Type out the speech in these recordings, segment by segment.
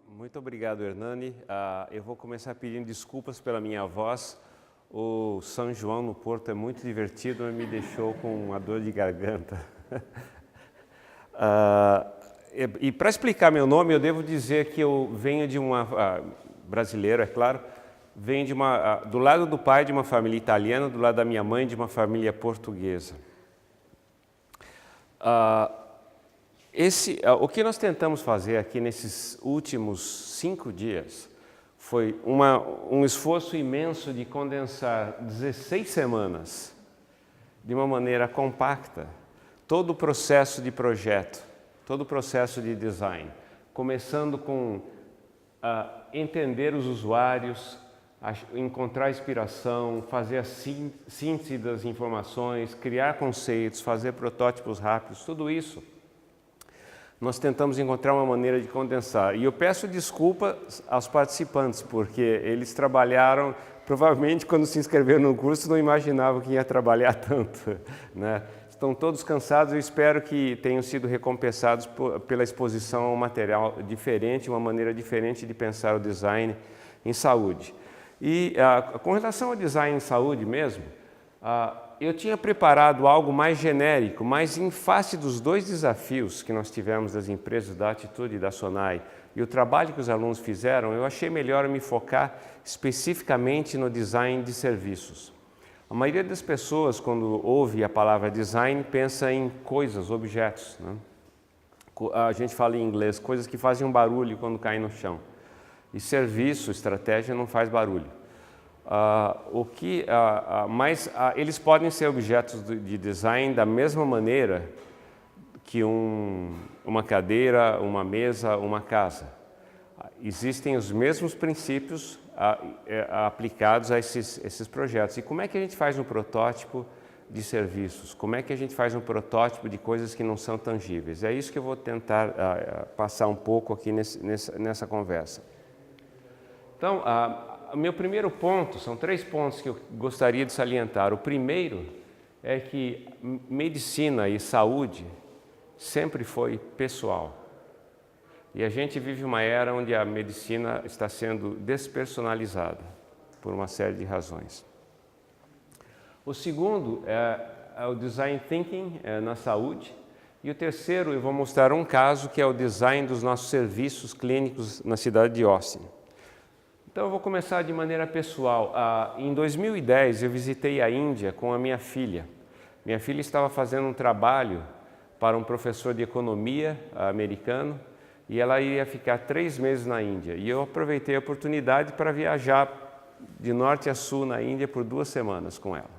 Muito obrigado, Hernani. Eu vou começar pedindo desculpas pela minha voz. O São João no Porto é muito divertido, mas me deixou com uma dor de garganta. E para explicar meu nome, eu devo dizer que eu venho de brasileiro, é claro, venho do lado do pai de uma família italiana, do lado da minha mãe de uma família portuguesa. O que nós tentamos fazer aqui nesses últimos 5 dias foi um esforço imenso de condensar 16 semanas de uma maneira compacta todo o processo de projeto, todo o processo de design, começando com entender os usuários, encontrar inspiração, fazer a síntese das informações, criar conceitos, fazer protótipos rápidos, tudo isso nós tentamos encontrar uma maneira de condensar. E eu peço desculpa aos participantes, porque eles trabalharam, provavelmente quando se inscreveram no curso não imaginavam que ia trabalhar tanto, né? Estão todos cansados, eu espero que tenham sido recompensados pela exposição a um material diferente, uma maneira diferente de pensar o design em saúde. E com relação ao design em saúde mesmo, eu tinha preparado algo mais genérico, mas em face dos 2 desafios que nós tivemos das empresas da Atitude e da Sonai e o trabalho que os alunos fizeram, eu achei melhor me focar especificamente no design de serviços. A maioria das pessoas, quando ouve a palavra design, pensa em coisas, objetos, né? A gente fala em inglês, coisas que fazem um barulho quando caem no chão. E serviço, estratégia, não faz barulho. Mas eles podem ser objetos de design da mesma maneira que uma cadeira, uma mesa, uma casa. Existem os mesmos princípios aplicados a esses projetos. E como é que a gente faz um protótipo de serviços? Como é que a gente faz um protótipo de coisas que não são tangíveis? É isso que eu vou tentar passar um pouco aqui nessa conversa. Então, o meu primeiro ponto, são 3 pontos que eu gostaria de salientar. O primeiro é que medicina e saúde sempre foi pessoal. E a gente vive uma era onde a medicina está sendo despersonalizada, por uma série de razões. O segundo é o design thinking na saúde. E o terceiro, eu vou mostrar um caso que é o design dos nossos serviços clínicos na cidade de Austin. Então eu vou começar de maneira pessoal. Em 2010 eu visitei a Índia com a minha filha. Minha filha estava fazendo um trabalho para um professor de economia americano e ela iria ficar 3 meses na Índia. E eu aproveitei a oportunidade para viajar de norte a sul na Índia por 2 semanas com ela.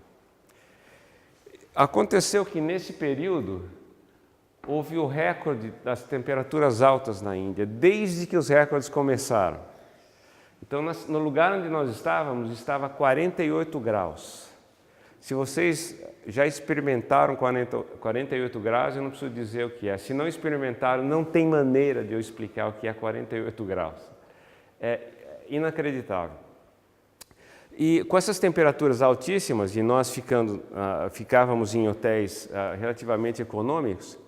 Aconteceu que nesse período houve o recorde das temperaturas altas na Índia, desde que os recordes começaram. Então, no lugar onde nós estávamos, estava 48 graus. Se vocês já experimentaram 48 graus, eu não preciso dizer o que é. Se não experimentaram, não tem maneira de eu explicar o que é 48 graus. É inacreditável. E com essas temperaturas altíssimas, e nós ficávamos em hotéis relativamente econômicos,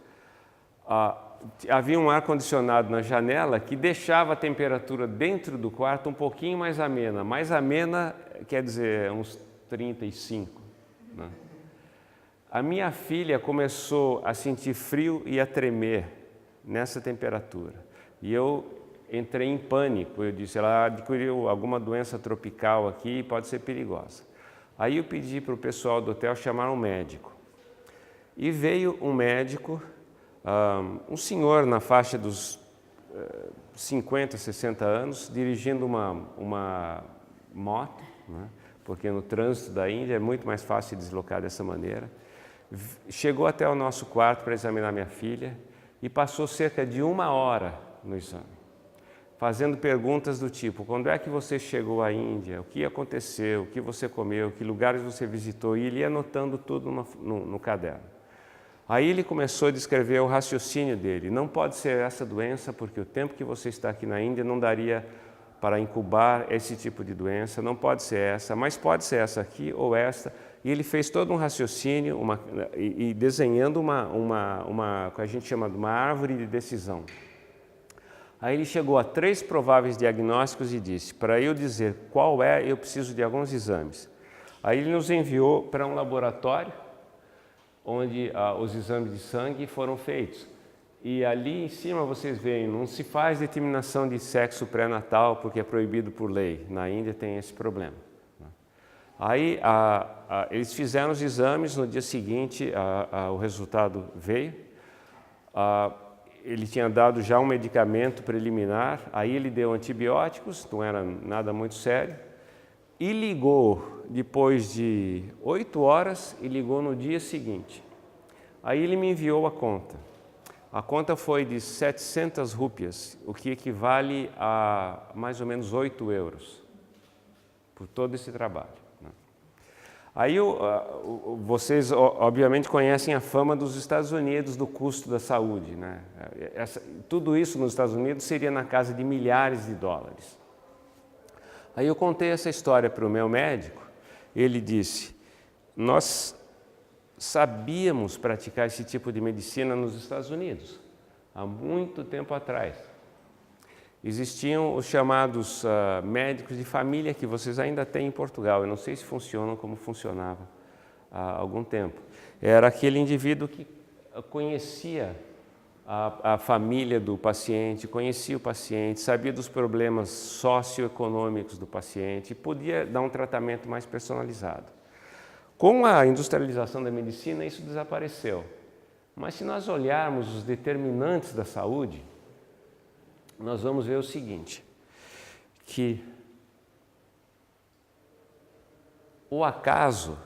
havia um ar-condicionado na janela que deixava a temperatura dentro do quarto um pouquinho mais amena. Mais amena quer dizer uns 35. Né? A minha filha começou a sentir frio e a tremer nessa temperatura. E eu entrei em pânico. Eu disse, ela adquiriu alguma doença tropical aqui e pode ser perigosa. Aí eu pedi para o pessoal do hotel chamar um médico. E veio um médico, um senhor na faixa dos 50, 60 anos, dirigindo uma moto, né? Porque no trânsito da Índia é muito mais fácil deslocar dessa maneira. Chegou até o nosso quarto para examinar minha filha e passou cerca de 1 hora no exame, fazendo perguntas do tipo, quando é que você chegou à Índia, o que aconteceu, o que você comeu, que lugares você visitou, e ele ia anotando tudo no caderno. Aí ele começou a descrever o raciocínio dele. Não pode ser essa doença, porque o tempo que você está aqui na Índia não daria para incubar esse tipo de doença, não pode ser essa, mas pode ser essa aqui ou esta. E ele fez todo um raciocínio e desenhando o que a gente chama de uma árvore de decisão. Aí ele chegou a 3 prováveis diagnósticos e disse, para eu dizer qual é, eu preciso de alguns exames. Aí ele nos enviou para um laboratório, onde os exames de sangue foram feitos. E ali em cima vocês veem, não se faz determinação de sexo pré-natal porque é proibido por lei. Na Índia tem esse problema. Aí eles fizeram os exames, no dia seguinte o resultado veio. Ele tinha dado já um medicamento preliminar, aí ele deu antibióticos, não era nada muito sério, e ligou depois de 8 horas e ligou no dia seguinte. Aí ele me enviou a conta. A conta foi de 700 rúpias, o que equivale a mais ou menos 8 euros, por todo esse trabalho. Aí vocês obviamente conhecem a fama dos Estados Unidos do custo da saúde, né? Tudo isso nos Estados Unidos seria na casa de milhares de dólares. Aí eu contei essa história para o meu médico, ele disse, nós sabíamos praticar esse tipo de medicina nos Estados Unidos, há muito tempo atrás. Existiam os chamados médicos de família que vocês ainda têm em Portugal. Eu não sei se funcionam como funcionava há algum tempo. Era aquele indivíduo que conhecia a família do paciente, conhecia o paciente, sabia dos problemas socioeconômicos do paciente e podia dar um tratamento mais personalizado. Com a industrialização da medicina, isso desapareceu. Mas se nós olharmos os determinantes da saúde, nós vamos ver o seguinte, que o acaso,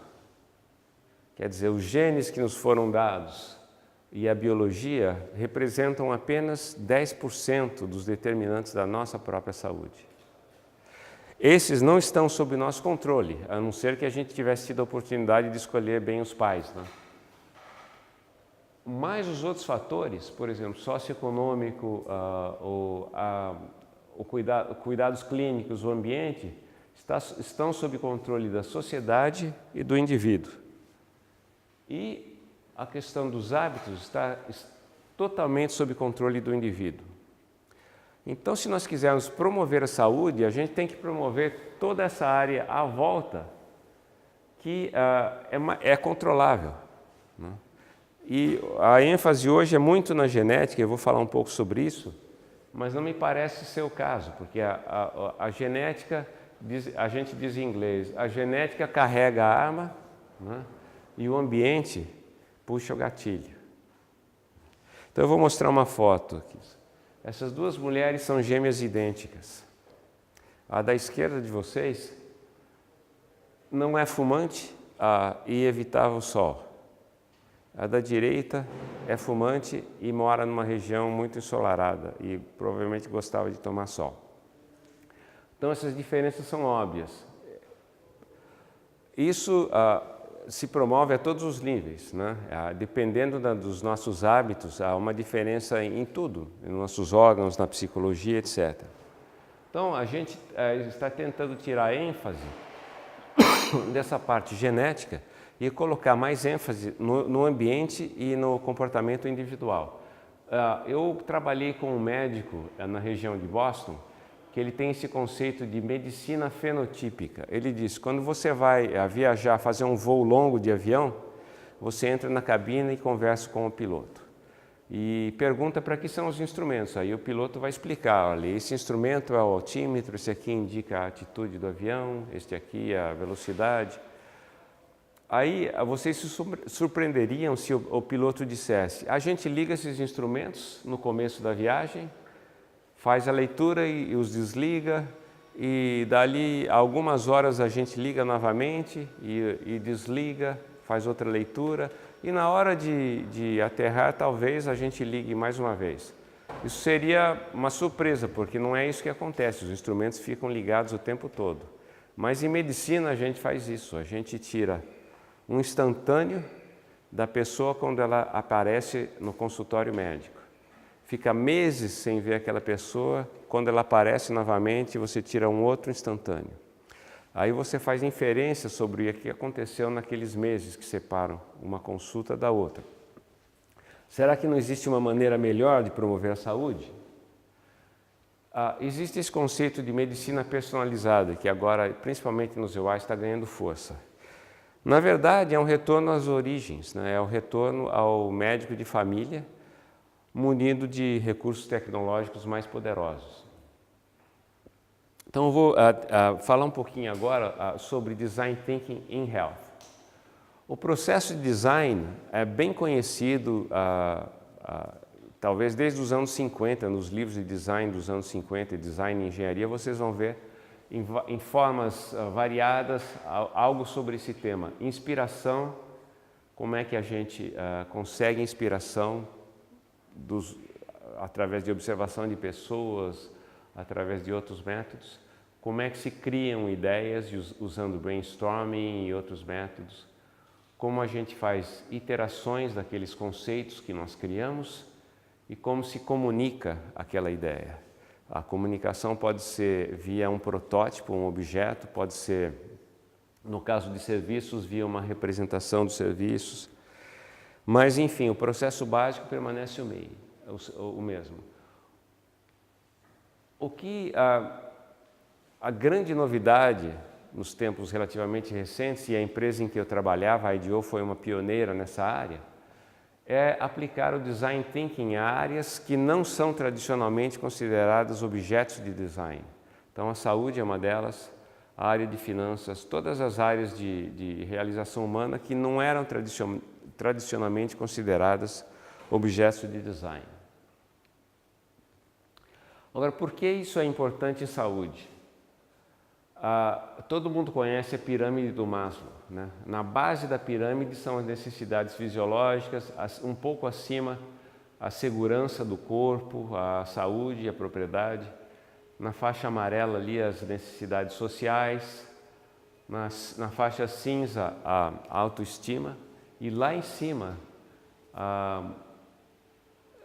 quer dizer, os genes que nos foram dados e a biologia representam apenas 10% dos determinantes da nossa própria saúde. Esses não estão sob nosso controle, a não ser que a gente tivesse tido a oportunidade de escolher bem os pais, né? Mas os outros fatores, por exemplo, socioeconômico, cuidados clínicos, o ambiente, estão sob controle da sociedade e do indivíduo. E a questão dos hábitos está totalmente sob controle do indivíduo. Então, se nós quisermos promover a saúde, a gente tem que promover toda essa área à volta que é controlável, né? E a ênfase hoje é muito na genética, eu vou falar um pouco sobre isso, mas não me parece ser o caso, porque a genética, a gente diz em inglês, a genética carrega a arma, né? E o ambiente puxa o gatilho. Então eu vou mostrar uma foto aqui. Essas duas mulheres são gêmeas idênticas. A da esquerda de vocês não é fumante e evitava o sol. A da direita é fumante e mora numa região muito ensolarada e provavelmente gostava de tomar sol. Então essas diferenças são óbvias. Isso se promove a todos os níveis, né? Dependendo dos nossos hábitos, há uma diferença em tudo, nos nossos órgãos, na psicologia, etc. Então a gente está tentando tirar ênfase dessa parte genética e colocar mais ênfase no ambiente e no comportamento individual. Eu trabalhei com um médico na região de Boston, que ele tem esse conceito de medicina fenotípica. Ele diz, quando você vai viajar, fazer um voo longo de avião, você entra na cabine e conversa com o piloto. E pergunta para que são os instrumentos. Aí o piloto vai explicar, olha, esse instrumento é o altímetro, esse aqui indica a altitude do avião, este aqui é a velocidade. Aí vocês se surpreenderiam se o piloto dissesse, a gente liga esses instrumentos no começo da viagem, faz a leitura e os desliga, e dali algumas horas a gente liga novamente e desliga, faz outra leitura, e na hora de aterrar talvez a gente ligue mais uma vez. Isso seria uma surpresa, porque não é isso que acontece, os instrumentos ficam ligados o tempo todo. Mas em medicina a gente faz isso, a gente tira um instantâneo da pessoa quando ela aparece no consultório médico. Fica meses sem ver aquela pessoa, quando ela aparece novamente, você tira um outro instantâneo. Aí você faz inferência sobre o que aconteceu naqueles meses que separam uma consulta da outra. Será que não existe uma maneira melhor de promover a saúde? Existe esse conceito de medicina personalizada, que agora, principalmente nos UI, está ganhando força. Na verdade, é um retorno às origens, né? É um retorno ao médico de família, munido de recursos tecnológicos mais poderosos. Então, eu vou falar um pouquinho agora sobre Design Thinking in Health. O processo de design é bem conhecido, talvez desde os anos 50, nos livros de design dos anos 50, design e engenharia, vocês vão ver em formas variadas algo sobre esse tema. Inspiração, como é que a gente consegue inspiração através de observação de pessoas, através de outros métodos. Como é que se criam ideias usando brainstorming e outros métodos. Como a gente faz iterações daqueles conceitos que nós criamos e como se comunica aquela ideia. A comunicação pode ser via um protótipo, um objeto, pode ser, no caso de serviços, via uma representação dos serviços. Mas, enfim, o processo básico permanece o mesmo. O que a grande novidade nos tempos relativamente recentes, e a empresa em que eu trabalhava, a IDEO, foi uma pioneira nessa área, é aplicar o Design Thinking a áreas que não são tradicionalmente consideradas objetos de design. Então, a saúde é uma delas, a área de finanças, todas as áreas de realização humana que não eram tradicionalmente consideradas objetos de design. Agora, por que isso é importante em saúde? Todo mundo conhece a pirâmide do Maslow, né? Na base da pirâmide são as necessidades fisiológicas, um pouco acima a segurança do corpo, a saúde e a propriedade. Na faixa amarela ali as necessidades sociais, na faixa cinza a autoestima e lá em cima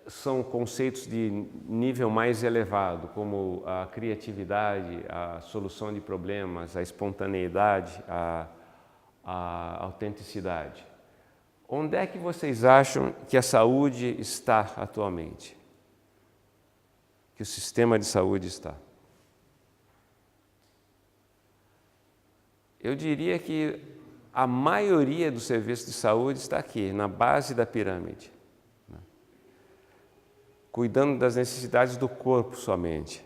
são conceitos de nível mais elevado, como a criatividade, a solução de problemas, a espontaneidade, a autenticidade. Onde é que vocês acham que a saúde está atualmente? Que o sistema de saúde está? Eu diria que a maioria dos serviços de saúde está aqui, na base da pirâmide. Cuidando das necessidades do corpo somente.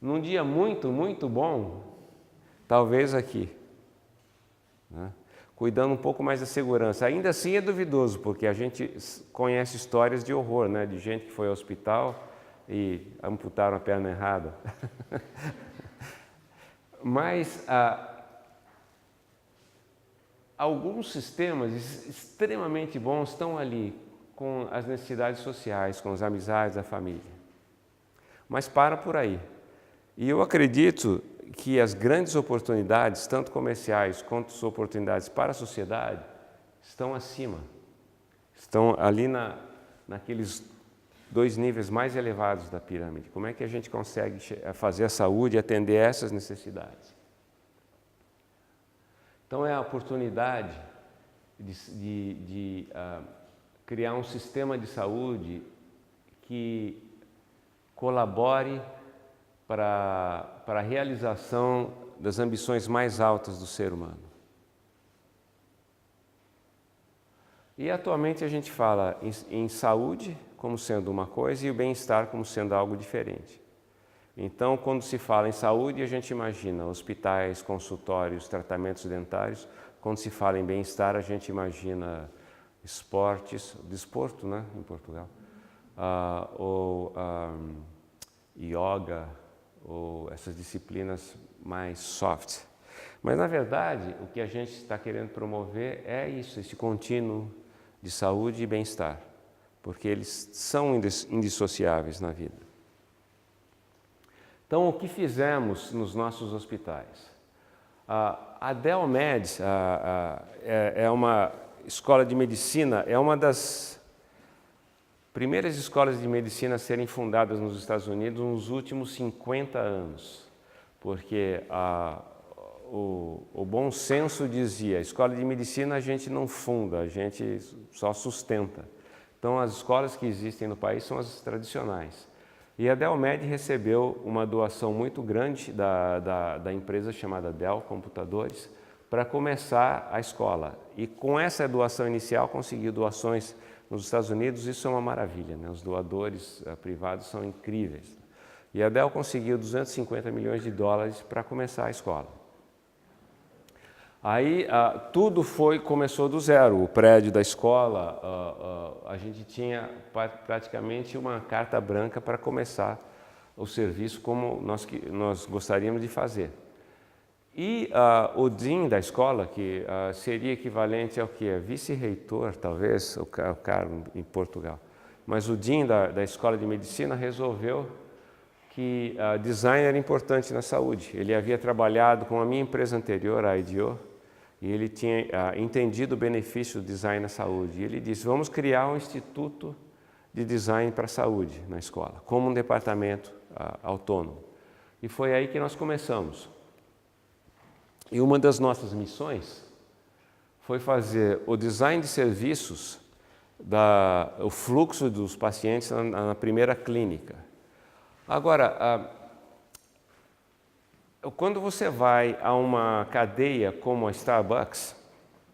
Num dia muito, muito bom, talvez aqui. Né? Cuidando um pouco mais da segurança. Ainda assim é duvidoso, porque a gente conhece histórias de horror, né? De gente que foi ao hospital e amputaram a perna errada. Mas alguns sistemas extremamente bons estão ali, com as necessidades sociais, com as amizades, a família. Mas para por aí. E eu acredito que as grandes oportunidades, tanto comerciais quanto as oportunidades para a sociedade, estão acima. Estão ali naqueles dois níveis mais elevados da pirâmide. Como é que a gente consegue fazer a saúde e atender essas necessidades? Então é a oportunidade de criar um sistema de saúde que colabore para a realização das ambições mais altas do ser humano. E atualmente a gente fala em saúde como sendo uma coisa e o bem-estar como sendo algo diferente. Então, quando se fala em saúde, a gente imagina hospitais, consultórios, tratamentos dentários. Quando se fala em bem-estar, a gente imagina esportes, desporto, né, em Portugal, ou yoga, ou essas disciplinas mais soft. Mas, na verdade, o que a gente está querendo promover é isso, esse contínuo de saúde e bem-estar, porque eles são indissociáveis na vida. Então, o que fizemos nos nossos hospitais? A DELMED é uma escola de medicina, é uma das primeiras escolas de medicina a serem fundadas nos Estados Unidos nos últimos 50 anos, porque o bom senso dizia, a escola de medicina a gente não funda, a gente só sustenta. Então, as escolas que existem no país são as tradicionais. E a Dell Med recebeu uma doação muito grande da empresa chamada Dell Computadores para começar a escola. E com essa doação inicial conseguiu doações nos Estados Unidos, isso é uma maravilha, né? Os doadores privados são incríveis. E a Dell conseguiu 250 milhões de dólares para começar a escola. Aí tudo começou do zero, o prédio da escola, a gente tinha praticamente uma carta branca para começar o serviço como nós gostaríamos de fazer. E o dean da escola, que seria equivalente ao que é vice-reitor, talvez, o cargo em Portugal, mas o dean da escola de medicina resolveu que design era importante na saúde. Ele havia trabalhado com a minha empresa anterior, a IDEO, e ele tinha entendido o benefício do design na saúde. E ele disse, vamos criar um instituto de design para a saúde na escola, como um departamento autônomo. E foi aí que nós começamos. E uma das nossas missões foi fazer o design de serviços, o fluxo dos pacientes na primeira clínica. Agora, quando você vai a uma cadeia como a Starbucks,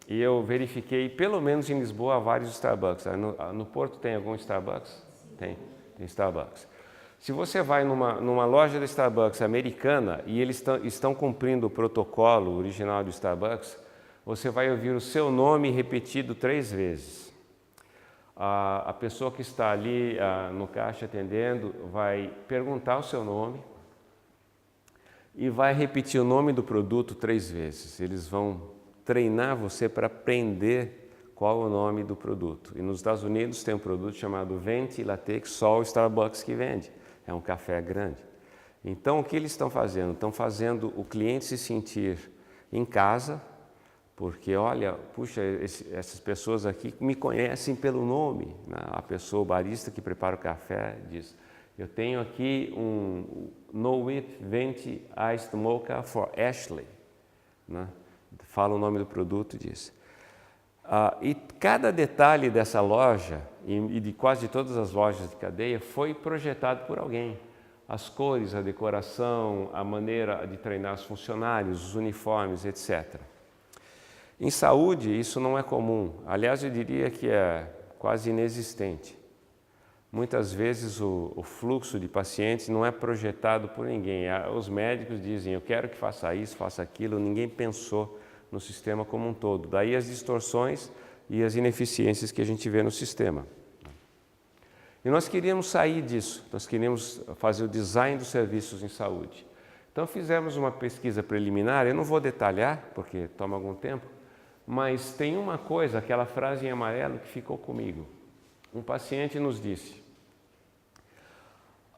e eu verifiquei, pelo menos em Lisboa, há vários Starbucks. No Porto tem algum Starbucks? Tem Starbucks. Se você vai numa loja da Starbucks americana e eles estão cumprindo o protocolo original do Starbucks, você vai ouvir o seu nome repetido 3 vezes. A pessoa que está ali no caixa atendendo vai perguntar o seu nome e vai repetir o nome do produto 3 vezes. Eles vão treinar você para aprender qual é o nome do produto. E nos Estados Unidos tem um produto chamado Venti Latte, que só o Starbucks que vende. É um café grande. Então, o que eles estão fazendo? Estão fazendo o cliente se sentir em casa, porque, olha, puxa, essas pessoas aqui me conhecem pelo nome. Né? A pessoa, o barista que prepara o café, diz, eu tenho aqui um No Whip Venti Iced Mocha for Ashley. Né? Fala o nome do produto e diz. E cada detalhe dessa loja, e de quase todas as lojas de cadeia, foi projetado por alguém. As cores, a decoração, a maneira de treinar os funcionários, os uniformes, etc. Em saúde, isso não é comum. Aliás, eu diria que é quase inexistente. Muitas vezes o fluxo de pacientes não é projetado por ninguém. Os médicos dizem, eu quero que faça isso, faça aquilo, ninguém pensou no sistema como um todo. Daí as distorções e as ineficiências que a gente vê no sistema. E nós queríamos sair disso, nós queríamos fazer o design dos serviços em saúde. Então fizemos uma pesquisa preliminar, eu não vou detalhar, porque toma algum tempo, mas tem uma coisa, aquela frase em amarelo que ficou comigo. Um paciente nos disse,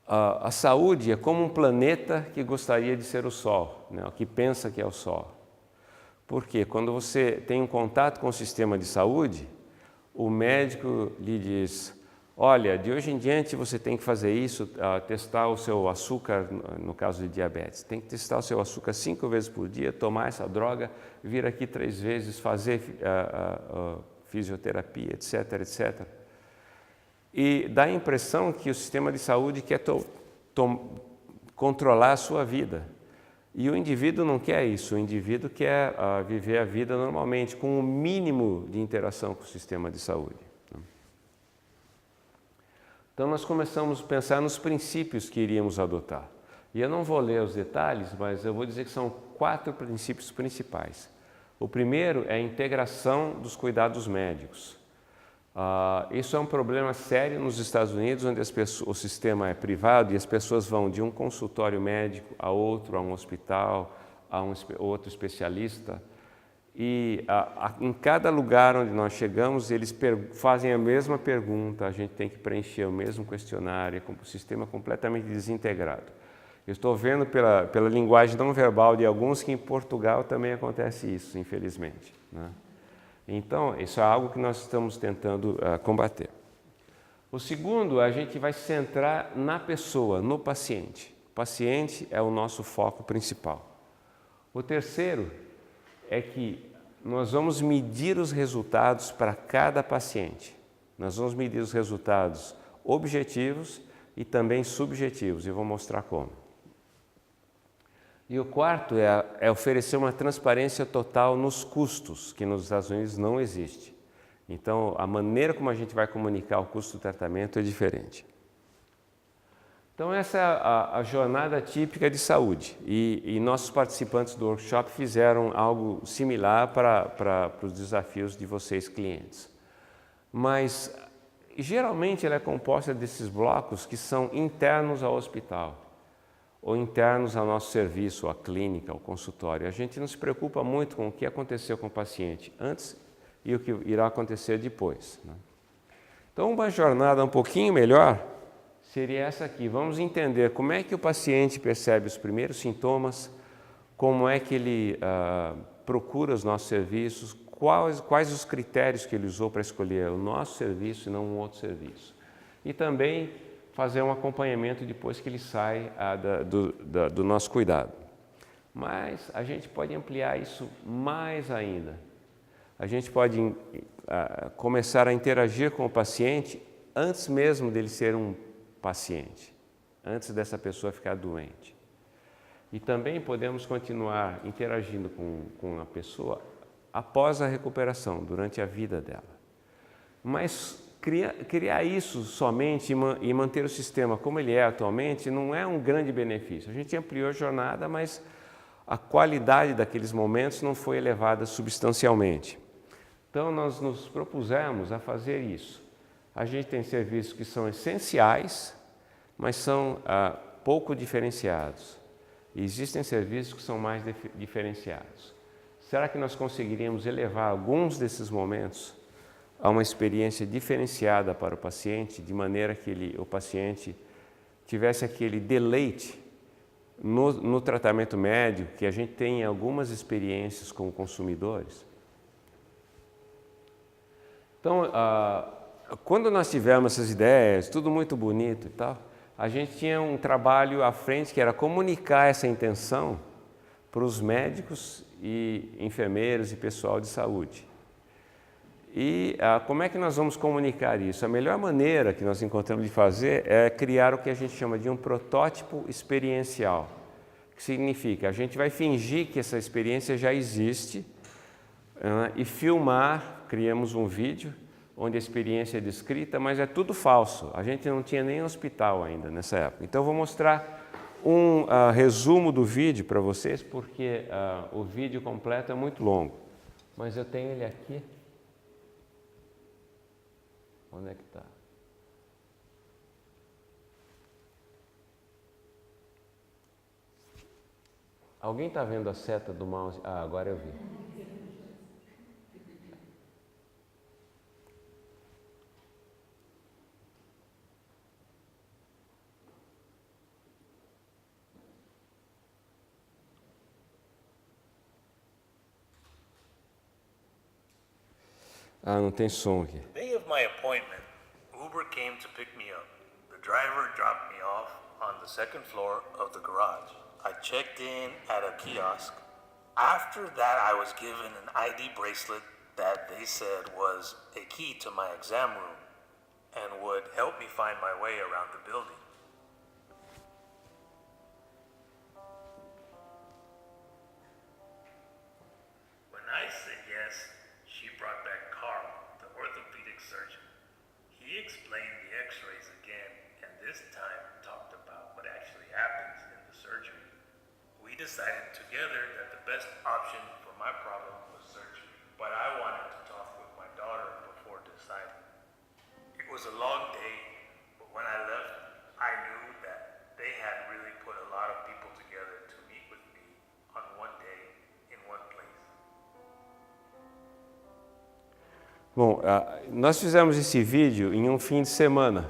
a saúde é como um planeta que gostaria de ser o Sol, né, que pensa que é o Sol. Porque quando você tem um contato com o sistema de saúde, o médico lhe diz, olha, de hoje em diante você tem que fazer isso, testar o seu açúcar, no caso de diabetes, tem que testar o seu açúcar 5 vezes por dia, tomar essa droga, vir aqui 3 vezes, fazer fisioterapia, etc, etc. E dá a impressão que o sistema de saúde quer controlar a sua vida. E o indivíduo não quer isso, o indivíduo quer viver a vida normalmente, com o mínimo de interação com o sistema de saúde. Então nós começamos a pensar nos princípios que iríamos adotar. E eu não vou ler os detalhes, mas eu vou dizer que são 4 princípios principais. O primeiro é a integração dos cuidados médicos. Isso é um problema sério nos Estados Unidos, onde o sistema é privado e as pessoas vão de um consultório médico a outro, a um hospital, a outro especialista. E em cada lugar onde nós chegamos, eles fazem a mesma pergunta, a gente tem que preencher o mesmo questionário, com o sistema completamente desintegrado. Eu estou vendo pela linguagem não verbal de alguns que em Portugal também acontece isso, infelizmente, né? Então, isso é algo que nós estamos tentando combater. O segundo, a gente vai se centrar na pessoa, no paciente. O paciente é o nosso foco principal. O terceiro é que nós vamos medir os resultados para cada paciente. Nós vamos medir os resultados objetivos e também subjetivos, e vou mostrar como. E o quarto é oferecer uma transparência total nos custos, que nos Estados Unidos não existe. Então, a maneira como a gente vai comunicar o custo do tratamento é diferente. Então, essa é a jornada típica de saúde. E nossos participantes do workshop fizeram algo similar para os desafios de vocês, clientes. Mas, geralmente, ela é composta desses blocos que são internos ao hospital, ou internos ao nosso serviço, à clínica, ao consultório. A gente não se preocupa muito com o que aconteceu com o paciente antes e o que irá acontecer depois, né? Então, uma jornada um pouquinho melhor seria essa aqui. Vamos entender como é que o paciente percebe os primeiros sintomas, como é que ele procura os nossos serviços, quais os critérios que ele usou para escolher o nosso serviço e não um outro serviço. E também fazer um acompanhamento depois que ele sai do nosso cuidado. Mas a gente pode ampliar isso mais ainda. A gente pode começar a interagir com o paciente antes mesmo dele ser um paciente, antes dessa pessoa ficar doente. E também podemos continuar interagindo com a pessoa após a recuperação, durante a vida dela. Mas criar isso somente e manter o sistema como ele é atualmente não é um grande benefício. A gente ampliou a jornada, mas a qualidade daqueles momentos não foi elevada substancialmente. Então, nós nos propusemos a fazer isso. A gente tem serviços que são essenciais, mas são pouco diferenciados. E existem serviços que são mais diferenciados. Será que nós conseguiríamos elevar alguns desses momentos a uma experiência diferenciada para o paciente, de maneira que o paciente tivesse aquele deleite no tratamento médico, que a gente tem algumas experiências como consumidores? Então, quando nós tivemos essas ideias, tudo muito bonito e tal, a gente tinha um trabalho à frente que era comunicar essa intenção para os médicos e enfermeiros e pessoal de saúde. E como é que nós vamos comunicar isso? A melhor maneira que nós encontramos de fazer é criar o que a gente chama de um protótipo experiencial, que significa a gente vai fingir que essa experiência já existe e filmar, criamos um vídeo onde a experiência é descrita, mas é tudo falso. A gente não tinha nem hospital ainda nessa época. Então, eu vou mostrar um resumo do vídeo para vocês, porque o vídeo completo é muito longo. Mas eu tenho ele aqui. Onde é que está? Alguém está vendo a seta do mouse? Ah, agora eu vi. Ah, não tem som aqui. The day of my appointment, Uber came to pick me up. The driver dropped me off on the second floor of the garage. I checked in at a kiosk. After that, I was given an ID bracelet that they said was a key to my exam room and would help me find my way around the building. When I said yes, she brought back Carl, the orthopedic surgeon. He explained the x-rays again, and this time talked about what actually happens in the surgery. We decided together that the best option for my problem was surgery, but I wanted to talk with my daughter before deciding. It was a long day, but when I left, I knew that they had really put a lot of people together to meet with me on one day, in one place. Bom, nós fizemos esse vídeo em um fim de semana.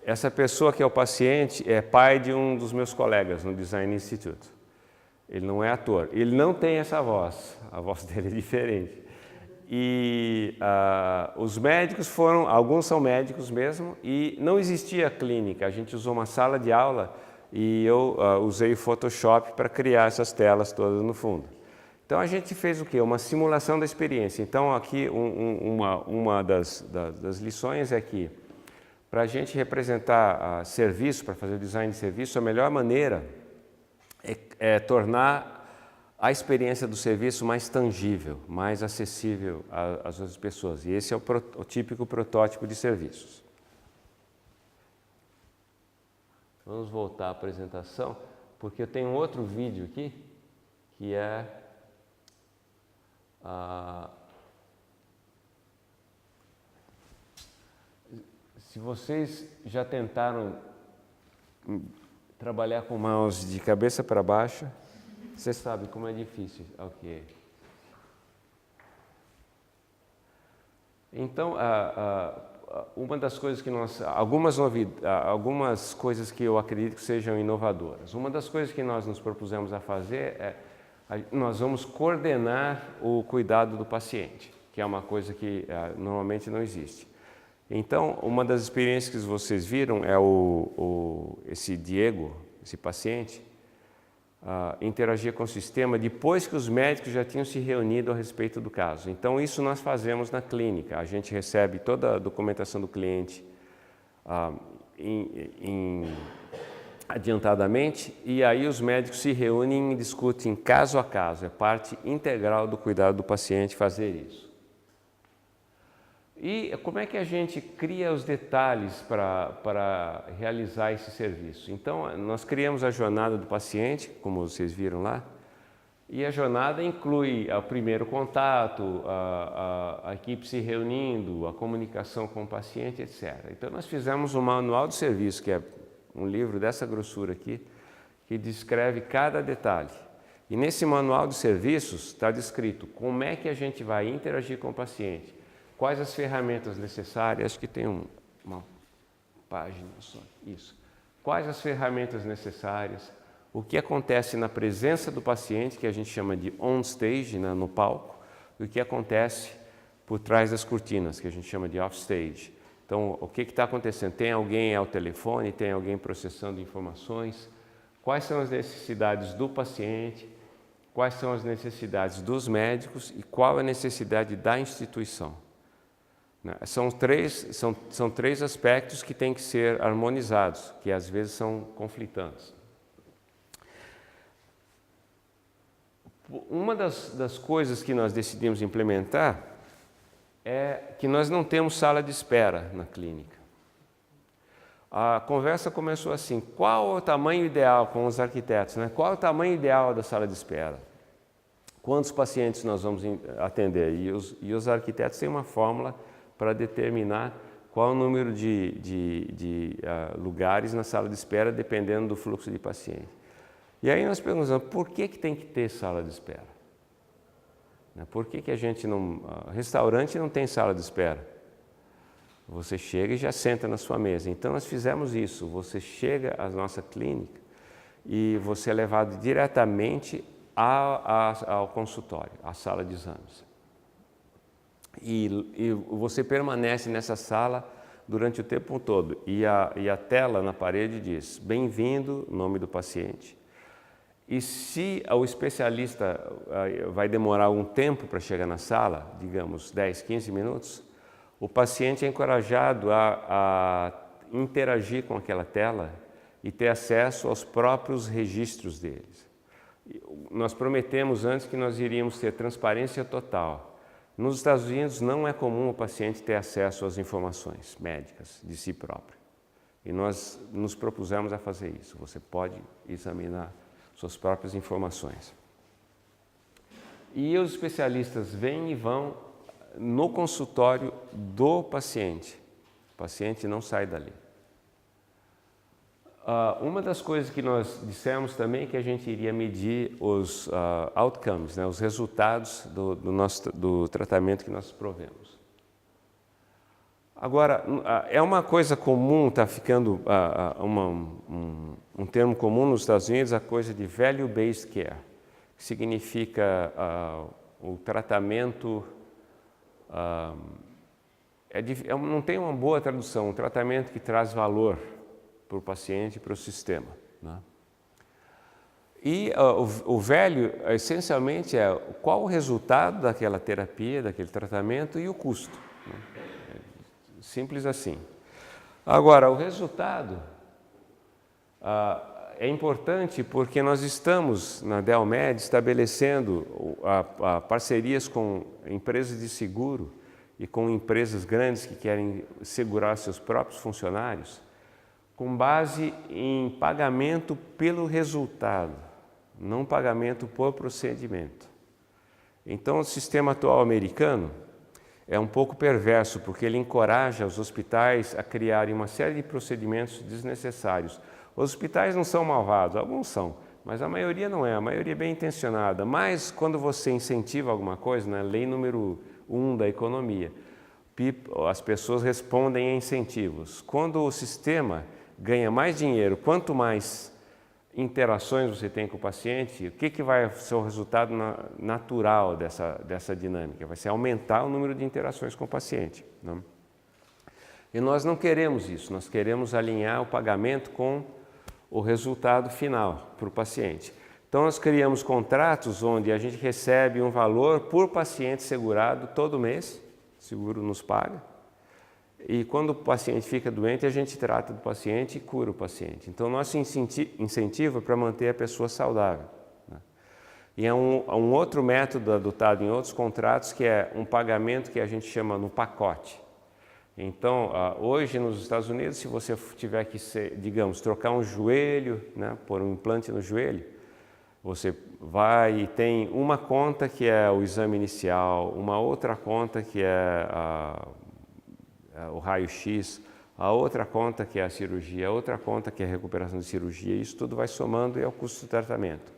Essa pessoa que é o paciente é pai de um dos meus colegas no Design Institute. Ele não é ator. Ele não tem essa voz. A voz dele é diferente. E os médicos alguns são médicos mesmo, e não existia clínica. A gente usou uma sala de aula e eu usei o Photoshop para criar essas telas todas no fundo. Então, a gente fez o quê? Uma simulação da experiência. Então, aqui, uma das lições é que, para a gente representar serviço, para fazer o design de serviço, a melhor maneira é tornar a experiência do serviço mais tangível, mais acessível às outras pessoas. E esse é o típico protótipo de serviços. Vamos voltar à apresentação, porque eu tenho outro vídeo aqui, que é se vocês já tentaram trabalhar com mouse de cabeça para baixo, você sabe como é difícil. Ok. Então, uma das coisas que algumas coisas que eu acredito que sejam inovadoras. Uma das coisas que nós nos propusemos a fazer nós vamos coordenar o cuidado do paciente, que é uma coisa que normalmente não existe. Então, uma das experiências que vocês viram é esse Diego, esse paciente, interagir com o sistema depois que os médicos já tinham se reunido a respeito do caso. Então, isso nós fazemos na clínica. A gente recebe toda a documentação do cliente adiantadamente, e aí os médicos se reúnem e discutem caso a caso. É parte integral do cuidado do paciente fazer isso. E como é que a gente cria os detalhes para realizar esse serviço? Então, nós criamos a jornada do paciente, como vocês viram lá, e a jornada inclui o primeiro contato, a equipe se reunindo, a comunicação com o paciente, etc. Então, nós fizemos um manual de serviço, que é um livro dessa grossura aqui, que descreve cada detalhe. E nesse manual de serviços está descrito como é que a gente vai interagir com o paciente, quais as ferramentas necessárias, acho que tem uma página só, isso. Quais as ferramentas necessárias, o que acontece na presença do paciente, que a gente chama de on-stage, né, no palco, e o que acontece por trás das cortinas, que a gente chama de off-stage. Então, o que está acontecendo? Tem alguém ao telefone, tem alguém processando informações, quais são as necessidades do paciente, quais são as necessidades dos médicos e qual é a necessidade da instituição. São três aspectos que têm que ser harmonizados, que às vezes são conflitantes. Uma das coisas que nós decidimos implementar é que nós não temos sala de espera na clínica. A conversa começou assim: qual é o tamanho ideal com os arquitetos, né? Qual é o tamanho ideal da sala de espera? Quantos pacientes nós vamos atender? E os arquitetos têm uma fórmula para determinar qual o número de lugares na sala de espera, dependendo do fluxo de paciente. E aí nós perguntamos, por que tem que ter sala de espera? Por que a gente não... Restaurante não tem sala de espera. Você chega e já senta na sua mesa. Então nós fizemos isso, você chega à nossa clínica e você é levado diretamente ao consultório, à sala de exames. E você permanece nessa sala durante o tempo todo. E a tela na parede diz: bem-vindo, nome do paciente. E se o especialista vai demorar algum tempo para chegar na sala, digamos 10, 15 minutos, o paciente é encorajado a interagir com aquela tela e ter acesso aos próprios registros deles. Nós prometemos antes que nós iríamos ter transparência total. Nos Estados Unidos não é comum o paciente ter acesso às informações médicas de si próprio. E nós nos propusemos a fazer isso. Você pode examinar suas próprias informações. E os especialistas vêm e vão no consultório do paciente. O paciente não sai dali. Uma das coisas que nós dissemos também é que a gente iria medir os outcomes, né, os resultados do tratamento que nós provemos. Agora, é uma coisa comum, está ficando um termo comum nos Estados Unidos, a coisa de value-based care, que significa o tratamento, não tem uma boa tradução, um tratamento que traz valor para o paciente e para o sistema, né? E o value, essencialmente, é qual o resultado daquela terapia, daquele tratamento e o custo, né? Simples assim. Agora, o resultado é importante porque nós estamos, na Delmed, estabelecendo parcerias com empresas de seguro e com empresas grandes que querem segurar seus próprios funcionários, com base em pagamento pelo resultado, não pagamento por procedimento. Então, o sistema atual americano é um pouco perverso, porque ele encoraja os hospitais a criarem uma série de procedimentos desnecessários. Os hospitais não são malvados, alguns são, mas a maioria não é, a maioria é bem intencionada. Mas quando você incentiva alguma coisa, né, lei número 1 da economia, as pessoas respondem a incentivos. Quando o sistema ganha mais dinheiro, quanto mais interações você tem com o paciente, o que vai ser o resultado natural dessa dinâmica? Vai ser aumentar o número de interações com o paciente, né? E nós não queremos isso, nós queremos alinhar o pagamento com o resultado final para o paciente. Então nós criamos contratos onde a gente recebe um valor por paciente segurado todo mês, o seguro nos paga, e quando o paciente fica doente, a gente trata do paciente e cura o paciente. Então, nosso incentivo é para manter a pessoa saudável, né? E é um outro método adotado em outros contratos, que é um pagamento que a gente chama no pacote. Então, hoje nos Estados Unidos, se você tiver que, digamos, trocar um joelho, né, pôr um implante no joelho, você vai e tem uma conta que é o exame inicial, uma outra conta que é o raio-x, a outra conta que é a cirurgia, a outra conta que é a recuperação de cirurgia, isso tudo vai somando e é o custo do tratamento.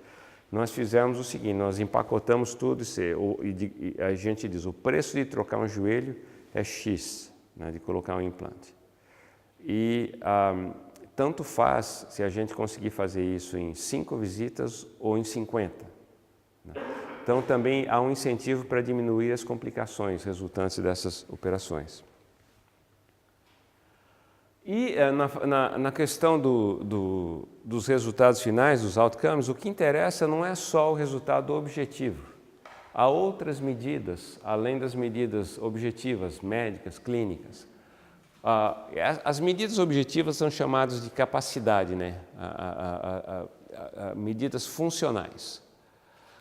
Nós fizemos o seguinte, nós empacotamos tudo e a gente diz, o preço de trocar um joelho é X, né, de colocar um implante. E tanto faz se a gente conseguir fazer isso em 5 visitas ou em 50. Né? Então também há um incentivo para diminuir as complicações resultantes dessas operações. E na questão dos resultados finais, dos outcomes, o que interessa não é só o resultado objetivo. Há outras medidas, além das medidas objetivas, médicas, clínicas. As medidas objetivas são chamadas de capacidade, né? Medidas funcionais.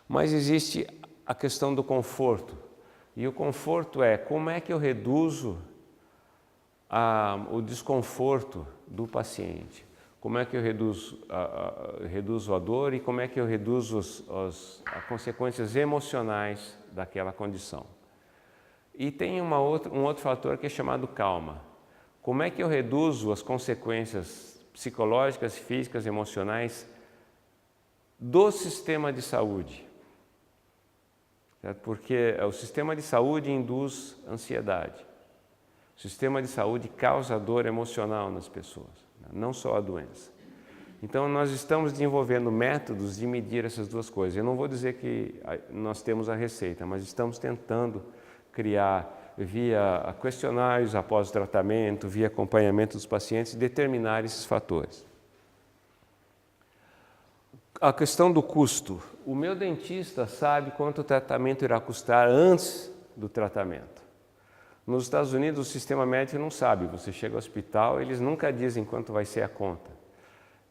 Mas existe a questão do conforto. E o conforto é como é que eu reduzo o desconforto do paciente, como é que eu reduzo a dor e como é que eu reduzo as consequências emocionais daquela condição. E tem um outro fator que é chamado calma. Como é que eu reduzo as consequências psicológicas, físicas, emocionais do sistema de saúde? Certo? Porque o sistema de saúde induz ansiedade. O sistema de saúde causa dor emocional nas pessoas, não só a doença. Então, nós estamos desenvolvendo métodos de medir essas duas coisas. Eu não vou dizer que nós temos a receita, mas estamos tentando criar, via questionários após o tratamento, via acompanhamento dos pacientes, determinar esses fatores. A questão do custo. O meu dentista sabe quanto o tratamento irá custar antes do tratamento. Nos Estados Unidos, o sistema médico não sabe. Você chega ao hospital, eles nunca dizem quanto vai ser a conta.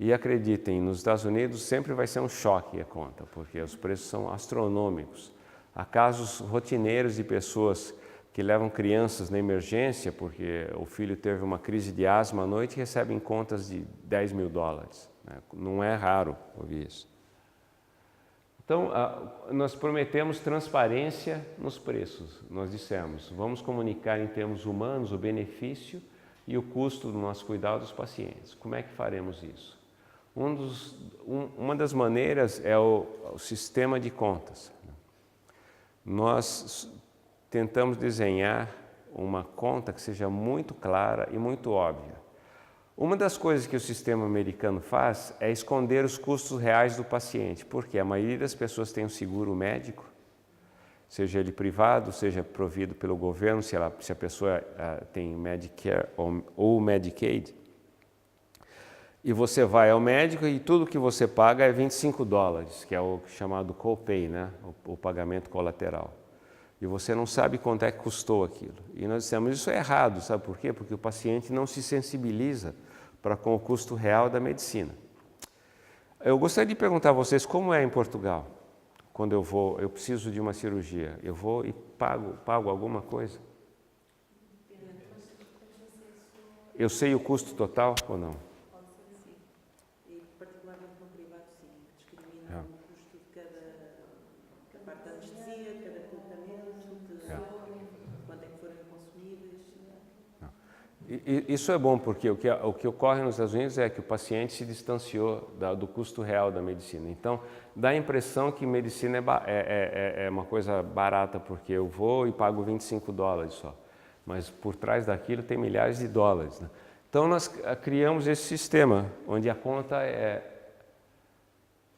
E acreditem, nos Estados Unidos sempre vai ser um choque a conta, porque os preços são astronômicos. Há casos rotineiros de pessoas que levam crianças na emergência, porque o filho teve uma crise de asma à noite e recebem contas de $10 mil. Né? Não é raro ouvir isso. Então, nós prometemos transparência nos preços. Nós dissemos, vamos comunicar em termos humanos o benefício e o custo do nosso cuidado dos pacientes. Como é que faremos isso? Uma das maneiras é o sistema de contas. Nós tentamos desenhar uma conta que seja muito clara e muito óbvia. Uma das coisas que o sistema americano faz é esconder os custos reais do paciente, porque a maioria das pessoas tem um seguro médico, seja ele privado, seja provido pelo governo, se a pessoa tem Medicare ou Medicaid. E você vai ao médico e tudo que você paga é $25, que é o chamado copay, né? O pagamento colateral. e você não sabe quanto é que custou aquilo. E nós dissemos, isso é errado, sabe por quê? Porque o paciente não se sensibiliza com o custo real da medicina. Eu gostaria de perguntar a vocês como é em Portugal. Quando eu preciso de uma cirurgia, eu vou e pago alguma coisa? Eu sei o custo total ou não? Pode ser sim. E particularmente no privado, sim. Discrimina o custo de cada parte da anestesia, cada tratamento, quanto é que forem consumíveis. Isso é bom, porque o que ocorre nos Estados Unidos é que o paciente se distanciou do custo real da medicina. Então, dá a impressão que medicina é uma coisa barata, porque eu vou e pago $25 só. Mas por trás daquilo tem milhares de dólares. Né? Então, nós criamos esse sistema, onde a conta é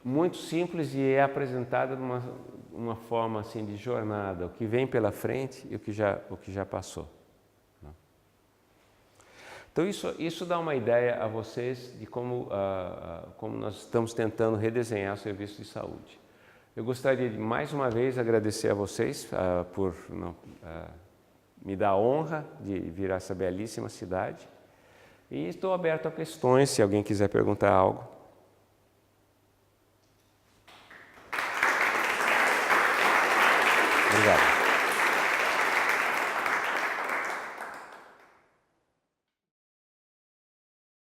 muito simples e é apresentada de uma forma assim, de jornada, o que vem pela frente e o que já passou. Então, isso dá uma ideia a vocês de como nós estamos tentando redesenhar o serviço de saúde. Eu gostaria de, mais uma vez, agradecer a vocês por me dar a honra de vir a essa belíssima cidade. E estou aberto a questões, se alguém quiser perguntar algo. Obrigado.